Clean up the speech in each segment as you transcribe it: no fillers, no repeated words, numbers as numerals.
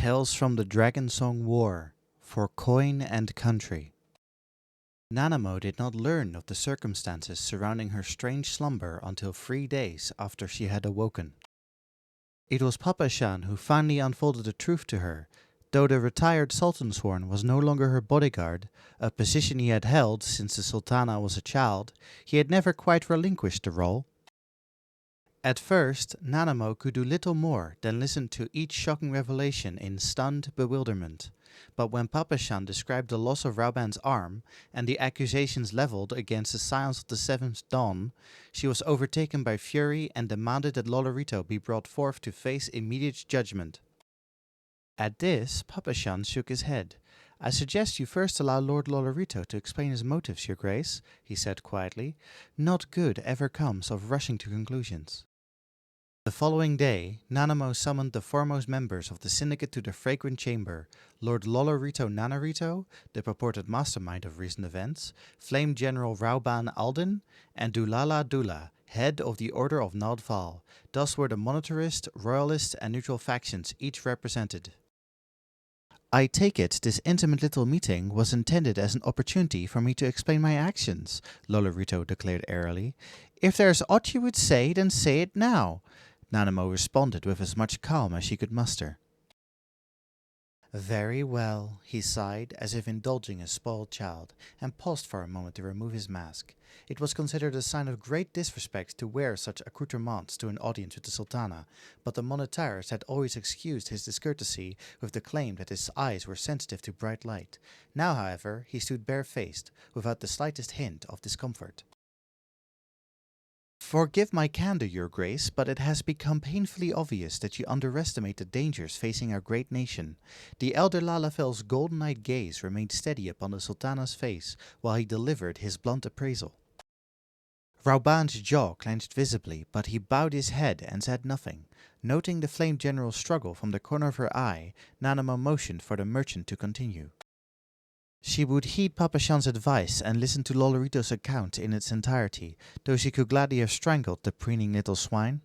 Tales from the Dragonsong War for Coin and Country. Nanamo did not learn of the circumstances surrounding her strange slumber until 3 days after she had awoken. It was Papa Shan who finally unfolded the truth to her. Though the retired Sultansworn was no longer her bodyguard, a position he had held since the Sultana was a child, he had never quite relinquished the role. At first, Nanamo could do little more than listen to each shocking revelation in stunned bewilderment. But when Papa Shan described the loss of Rauban's arm and the accusations leveled against the Scions of the Seventh Dawn, she was overtaken by fury and demanded that Lolorito be brought forth to face immediate judgment. At this, Papa Shan shook his head. "I suggest you first allow Lord Lolorito to explain his motives, Your Grace," he said quietly. "Not good ever comes of rushing to conclusions." The following day, Nanamo summoned the foremost members of the syndicate to the fragrant chamber: Lord Lolorito Nanarito, the purported mastermind of recent events, Flame General Rauban Alden, and Dulala Dula, head of the Order of Naldval. Thus were the monetarist, royalist, and neutral factions each represented. "I take it this intimate little meeting was intended as an opportunity for me to explain my actions," Lolorito declared airily. "If there is aught you would say, then say it now," Nanamo responded with as much calm as she could muster. "Very well," he sighed, as if indulging a spoiled child, and paused for a moment to remove his mask. It was considered a sign of great disrespect to wear such accoutrements to an audience with the Sultana, but the monetarist had always excused his discourtesy with the claim that his eyes were sensitive to bright light. Now, however, he stood barefaced, without the slightest hint of discomfort. "Forgive my candor, Your Grace, but it has become painfully obvious that you underestimate the dangers facing our great nation." The elder Lalafel's golden-eyed gaze remained steady upon the Sultana's face while he delivered his blunt appraisal. Rauban's jaw clenched visibly, but he bowed his head and said nothing. Noting the Flame General's struggle from the corner of her eye, Nanamo motioned for the merchant to continue. She would heed Papa Shan's advice and listen to Lolorito's account in its entirety, though she could gladly have strangled the preening little swine.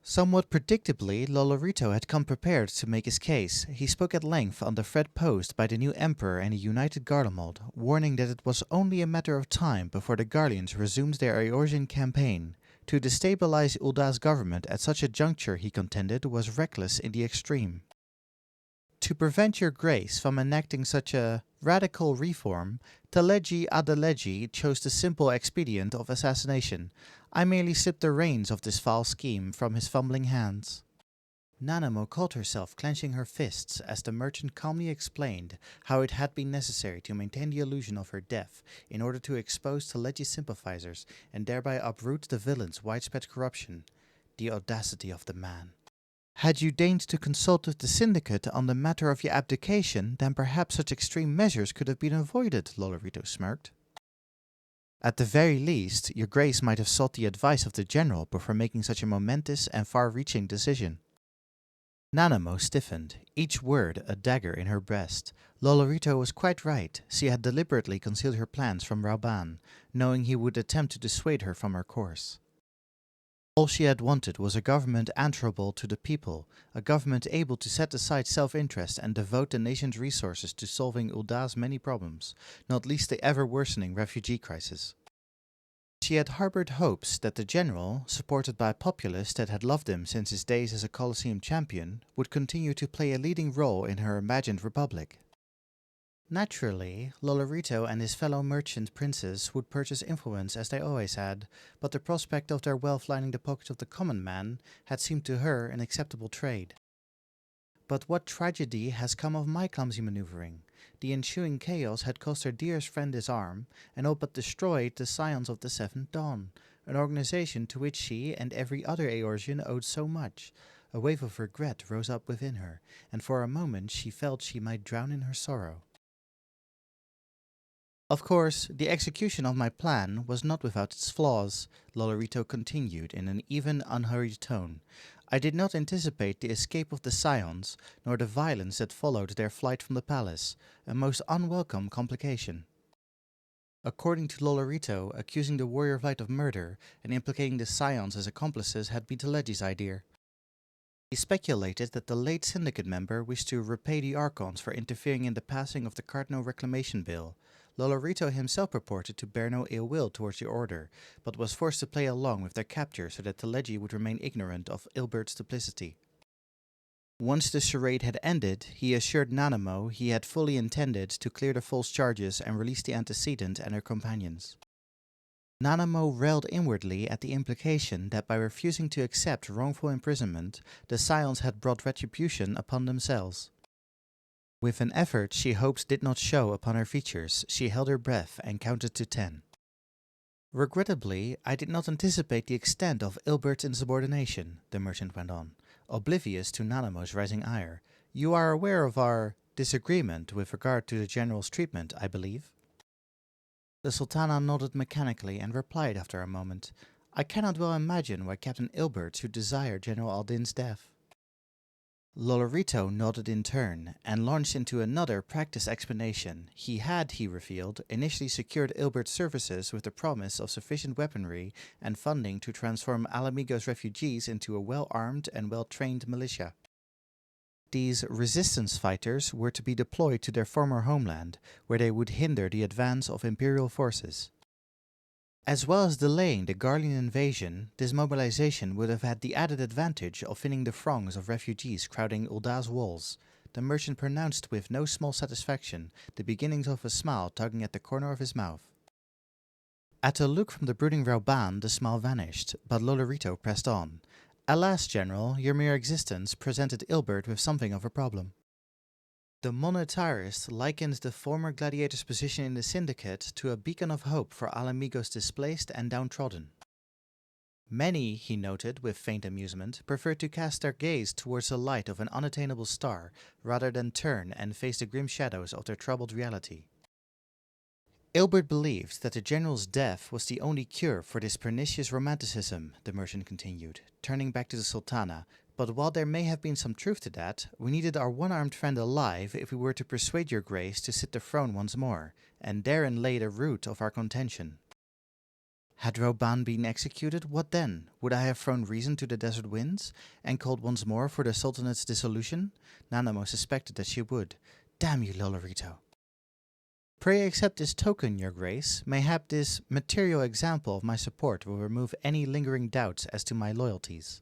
Somewhat predictably, Lolorito had come prepared to make his case. He spoke at length on the threat posed by the new emperor and the united Garlemald, warning that it was only a matter of time before the Garleans resumed their Eorzean campaign. To destabilize Ulda's government at such a juncture, he contended, was reckless in the extreme. "To prevent Your Grace from enacting such a radical reform, Taleji Adeleji chose the simple expedient of assassination. I merely slipped the reins of this foul scheme from his fumbling hands." Nanamo caught herself clenching her fists as the merchant calmly explained how it had been necessary to maintain the illusion of her death in order to expose Taleji's sympathizers and thereby uproot the villain's widespread corruption. The audacity of the man. "Had you deigned to consult with the syndicate on the matter of your abdication, then perhaps such extreme measures could have been avoided," Lolorito smirked. "At the very least, Your Grace might have sought the advice of the general before making such a momentous and far-reaching decision." Nanamo stiffened, each word a dagger in her breast. Lolorito was quite right. She had deliberately concealed her plans from Rauban, knowing he would attempt to dissuade her from her course. All she had wanted was a government answerable to the people, a government able to set aside self-interest and devote the nation's resources to solving Ulda's many problems, not least the ever-worsening refugee crisis. She had harbored hopes that the general, supported by a populace that had loved him since his days as a Colosseum champion, would continue to play a leading role in her imagined republic. Naturally, Lolorito and his fellow merchant princes would purchase influence as they always had, but the prospect of their wealth lining the pockets of the common man had seemed to her an acceptable trade. But what tragedy has come of my clumsy maneuvering? The ensuing chaos had cost her dearest friend his arm, and all but destroyed the Scions of the Seventh Dawn, an organization to which she and every other Eorzean owed so much. A wave of regret rose up within her, and for a moment she felt she might drown in her sorrow. "Of course, the execution of my plan was not without its flaws," Lolorito continued in an even, unhurried tone. "I did not anticipate the escape of the Scions, nor the violence that followed their flight from the palace, a most unwelcome complication." According to Lolorito, accusing the Warrior of Light of murder and implicating the Scions as accomplices had been Taleji's idea. He speculated that the late syndicate member wished to repay the Archons for interfering in the passing of the Cardinal Reclamation Bill. Lolorito himself purported to bear no ill will towards the Order, but was forced to play along with their capture so that Teleji would remain ignorant of Ilbert's duplicity. Once the charade had ended, he assured Nanamo he had fully intended to clear the false charges and release the antecedent and her companions. Nanamo railed inwardly at the implication that by refusing to accept wrongful imprisonment, the Scions had brought retribution upon themselves. With an effort she hoped did not show upon her features, she held her breath and counted to 10. Regrettably, I did not anticipate the extent of Ilbert's insubordination, the merchant went on, oblivious to Nanamo's rising ire. You are aware of our disagreement with regard to the General's treatment, I believe? The Sultana nodded mechanically and replied after a moment, I cannot well imagine why Captain Ilbert should desire General Aldin's death. Lolorito nodded in turn, and launched into another practiced explanation. He had, he revealed, initially secured Ilbert's services with the promise of sufficient weaponry and funding to transform Alamigo's refugees into a well-armed and well-trained militia. These resistance fighters were to be deployed to their former homeland, where they would hinder the advance of Imperial forces. As well as delaying the Garlean invasion, this mobilization would have had the added advantage of thinning the throngs of refugees crowding Ulda's walls. The merchant pronounced with no small satisfaction, the beginnings of a smile tugging at the corner of his mouth. At a look from the brooding Rauban, the smile vanished, but Lolorito pressed on. Alas, General, your mere existence presented Ilbert with something of a problem. The monetarist likened the former gladiator's position in the syndicate to a beacon of hope for Alamigos displaced and downtrodden. Many, he noted with faint amusement, preferred to cast their gaze towards the light of an unattainable star rather than turn and face the grim shadows of their troubled reality. Ilbert believed that the General's death was the only cure for this pernicious romanticism, the merchant continued, turning back to the Sultana. But while there may have been some truth to that, we needed our one-armed friend alive if we were to persuade your grace to sit the throne once more, and therein lay the root of our contention. Had Rauban been executed, what then? Would I have thrown reason to the desert winds, and called once more for the Sultanate's dissolution? Nanamo suspected that she would. Damn you, Lolorito. Pray accept this token, your grace. Mayhap this material example of my support will remove any lingering doubts as to my loyalties.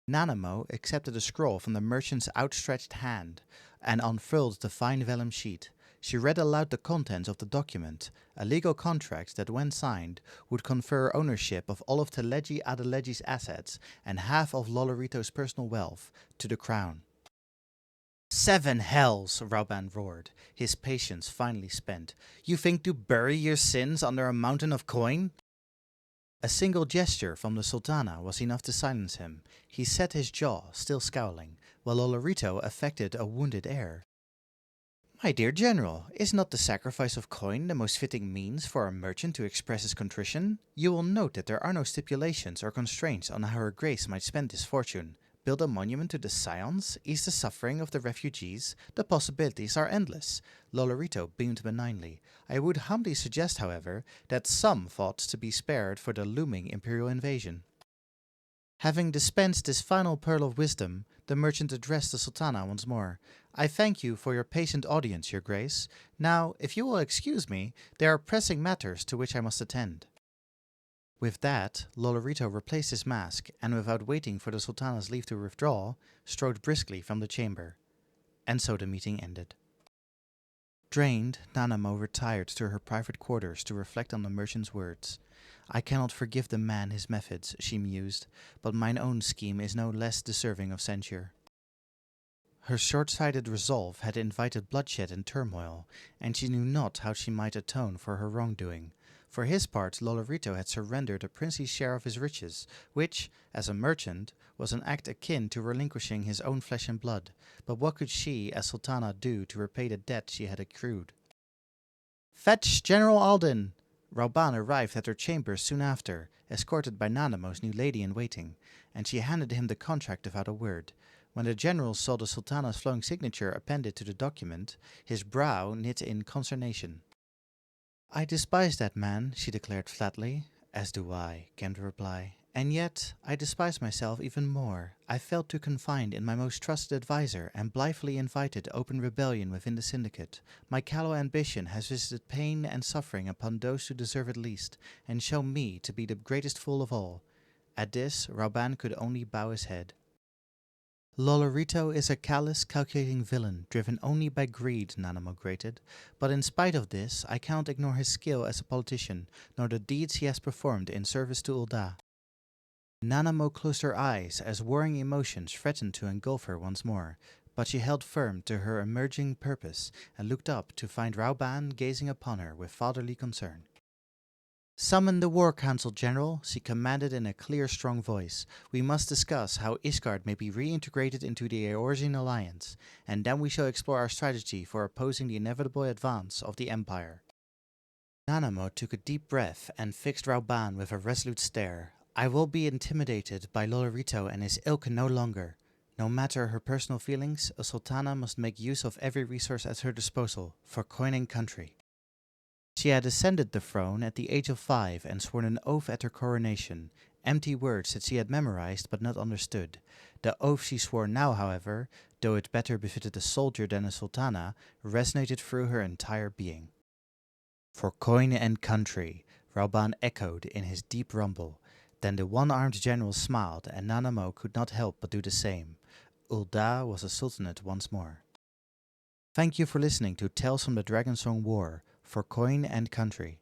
Nanamo accepted a scroll from the merchant's outstretched hand and unfurled the fine vellum sheet. She read aloud the contents of the document, a legal contract that, when signed, would confer ownership of all of Teleji Adeleji's assets and half of Lolorito's personal wealth to the crown. 7 hells, Rauban roared, his patience finally spent. You think to bury your sins under a mountain of coin? A single gesture from the Sultana was enough to silence him. He set his jaw, still scowling, while Lolorito affected a wounded air. My dear General, is not the sacrifice of coin the most fitting means for a merchant to express his contrition? You will note that there are no stipulations or constraints on how her grace might spend this fortune. Build a monument to the Scions? Ease the suffering of the refugees? The possibilities are endless. Lolorito beamed benignly. I would humbly suggest, however, that some thoughts to be spared for the looming imperial invasion. Having dispensed this final pearl of wisdom, the merchant addressed the Sultana once more. I thank you for your patient audience, your grace. Now, if you will excuse me, there are pressing matters to which I must attend. With that, Lolorito replaced his mask, and without waiting for the Sultana's leave to withdraw, strode briskly from the chamber. And so the meeting ended. Drained, Nanamo retired to her private quarters to reflect on the merchant's words. I cannot forgive the man his methods, she mused, but mine own scheme is no less deserving of censure. Her short-sighted resolve had invited bloodshed and turmoil, and she knew not how she might atone for her wrongdoing. For his part, Lolorito had surrendered a princely share of his riches, which, as a merchant, was an act akin to relinquishing his own flesh and blood. But what could she, as Sultana, do to repay the debt she had accrued? Fetch General Aldin! Rauban arrived at her chambers soon after, escorted by Nanamo's new lady-in-waiting, and she handed him the contract without a word. When the general saw the Sultana's flowing signature appended to the document, his brow knit in consternation. I despise that man, she declared flatly. As do I, came the reply, And yet, I despise myself even more. I felt too confined in my most trusted advisor and blithely invited open rebellion within the syndicate. My callow ambition has visited pain and suffering upon those who deserve it least, and shown me to be the greatest fool of all. At this, Rauban could only bow his head. Lolorito is a callous, calculating villain, driven only by greed, Nanamo grated. But in spite of this, I cannot ignore his skill as a politician, nor the deeds he has performed in service to Ul'dah. Nanamo closed her eyes as warring emotions threatened to engulf her once more, but she held firm to her emerging purpose and looked up to find Rauban gazing upon her with fatherly concern. "Summon the War Council, General," she commanded in a clear, strong voice. "We must discuss how Ishgard may be reintegrated into the Eorzean Alliance, and then we shall explore our strategy for opposing the inevitable advance of the Empire." Nanamo took a deep breath and fixed Rauban with a resolute stare. "I will be intimidated by Lolorito and his ilk no longer. No matter her personal feelings, a sultana must make use of every resource at her disposal for coin and country." She had ascended the throne at the age of 5 and sworn an oath at her coronation, empty words that she had memorized but not understood. The oath she swore now, however, though it better befitted a soldier than a sultana, resonated through her entire being. "For coin and country," Rauban echoed in his deep rumble. Then the one-armed general smiled, and Nanamo could not help but do the same. Ul'dah was a sultanate once more. Thank you for listening to Tales from the Dragonsong War, For Coin and Country.